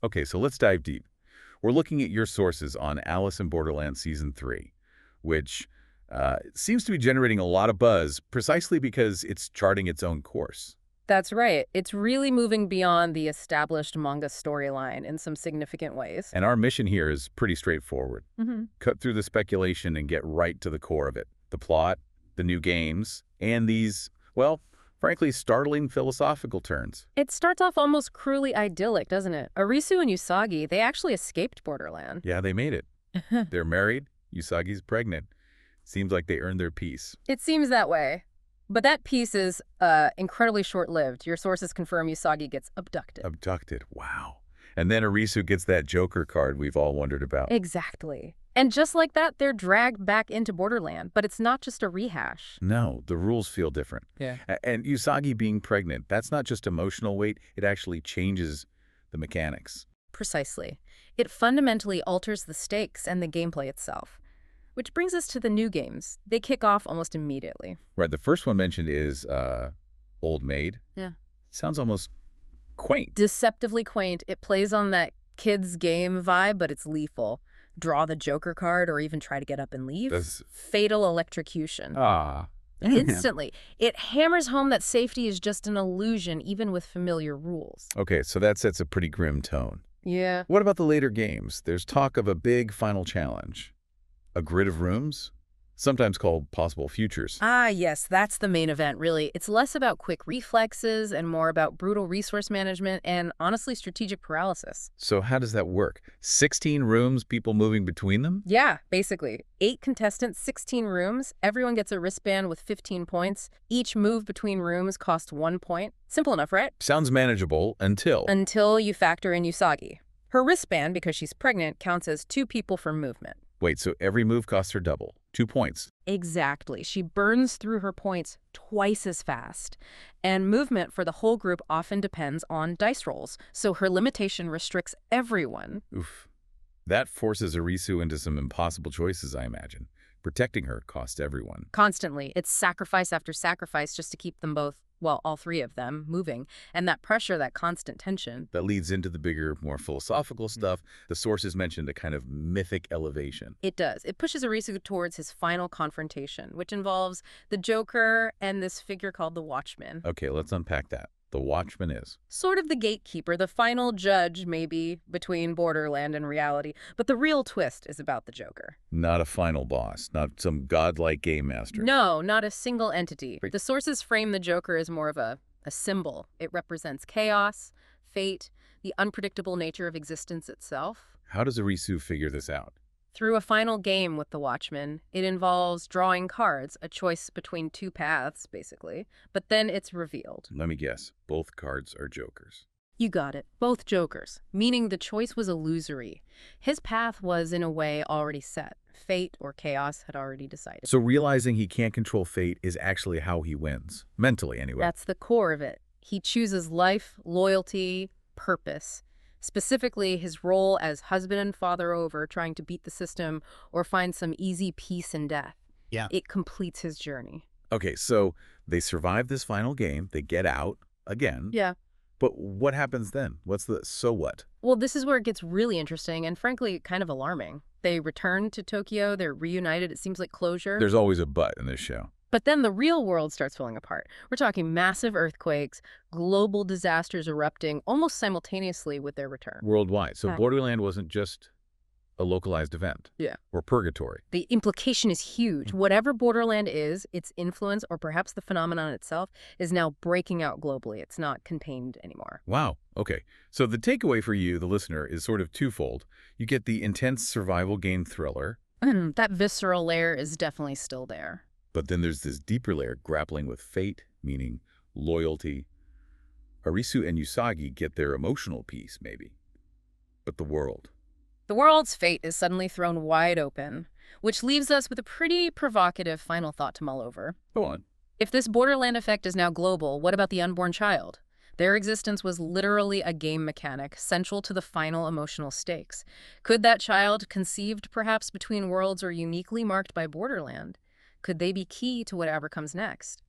Okay, so let's dive deep. We're looking at your sources on Alice in Borderland Season 3, which seems to be generating a lot of buzz precisely because it's charting its own course. That's right. It's really moving beyond the established manga storyline in some significant ways. And our mission here is pretty straightforward. hmm Cut through the speculation and get right to the core of it. The plot, the new games, and these, well, frankly, startling philosophical turns. It starts off almost cruelly idyllic, doesn't it? Arisu and Usagi, they actually escaped Borderland. Yeah, they made it. They're married. Usagi's pregnant. Seems like they earned their peace. It seems that way. But that piece is incredibly short-lived. Your sources confirm Usagi gets abducted. Abducted. Wow. And then Arisu gets that Joker card we've all wondered about. Exactly. And just like that, they're dragged back into Borderland. But it's not just a rehash. No, the rules feel different. Yeah. And Usagi being pregnant, that's not just emotional weight, it actually changes the mechanics. Precisely. It fundamentally alters the stakes and the gameplay itself. Which brings us to the new games. They kick off almost immediately. Right, the first one mentioned is Old Maid. Yeah. Sounds almost quaint. Deceptively quaint. It plays on that kids game vibe, but it's lethal. Draw the Joker card or even try to get up and leave. Fatal electrocution. Ah. Instantly. It hammers home that safety is just an illusion, even with familiar rules. Okay, so that sets a pretty grim tone. Yeah. What about the later games? There's talk of a big final challenge. A grid of rooms, sometimes called possible futures. Ah, yes, that's the main event, really. It's less about quick reflexes and more about brutal resource management and, honestly, strategic paralysis. So how does that work? 16 rooms, people moving between them? Yeah, basically. 8 contestants, 16 rooms. Everyone gets a wristband with 15 points. Each move between rooms costs 1 point. Simple enough, right? Sounds manageable until... Until you factor in Usagi. Her wristband, because she's pregnant, counts as 2 people for movement. Wait, so every move costs her double. 2 points. Exactly. She burns through her points twice as fast. And movement for the whole group often depends on dice rolls, so her limitation restricts everyone. Oof. That forces Arisu into some impossible choices, I imagine. Protecting her costs everyone. Constantly. It's sacrifice after sacrifice just to keep them both, well, all 3 of them, moving. And that pressure, that constant tension. That leads into the bigger, more philosophical stuff. The sources mentioned a kind of mythic elevation. It does. It pushes Arisu towards his final confrontation, which involves the Joker and this figure called the Watchman. Okay, let's unpack that. The Watchman is. Sort of the gatekeeper, the final judge, maybe, between Borderland and reality. But the real twist is about the Joker. Not a final boss, not some godlike game master. No, not a single entity. The sources frame the Joker as more of a symbol. It represents chaos, fate, the unpredictable nature of existence itself. How does Arisu figure this out? Through a final game with the Watchman, it involves drawing cards, a choice between 2 paths, basically. But then it's revealed. Let me guess. Both cards are jokers. You got it. Both Jokers, meaning the choice was illusory. His path was, in a way, already set. Fate or chaos had already decided. So realizing he can't control fate is actually how he wins. Mentally, anyway. That's the core of it. He chooses life, loyalty, purpose. Specifically, his role as husband and father over, trying to beat the system or find some easy peace in death. Yeah. It completes his journey. Okay, so they survive this final game. They get out again. Yeah. But what happens then? What's the so what? Well, this is where it gets really interesting and, frankly, kind of alarming. They return to Tokyo. They're reunited. It seems like closure. There's always a but in this show. But then the real world starts falling apart. We're talking massive earthquakes, global disasters erupting almost simultaneously with their return. Worldwide. So Right. Borderland wasn't just a localized event. Yeah. Or purgatory. The implication is huge. Whatever Borderland is, its influence, or perhaps the phenomenon itself, is now breaking out globally. It's not contained anymore. Wow. Okay. So the takeaway for you, the listener, is sort of twofold. You get the intense survival game thriller, That visceral layer is definitely still there. but then there's this deeper layer grappling with fate, meaning loyalty. Arisu and Usagi get their emotional piece, maybe. But the world. The world's fate is suddenly thrown wide open, which leaves us with a pretty provocative final thought to mull over. Go on. If this Borderland effect is now global, what about the unborn child? Their existence was literally a game mechanic, central to the final emotional stakes. Could that child, conceived perhaps between worlds or uniquely marked by Borderland, could they be key to whatever comes next?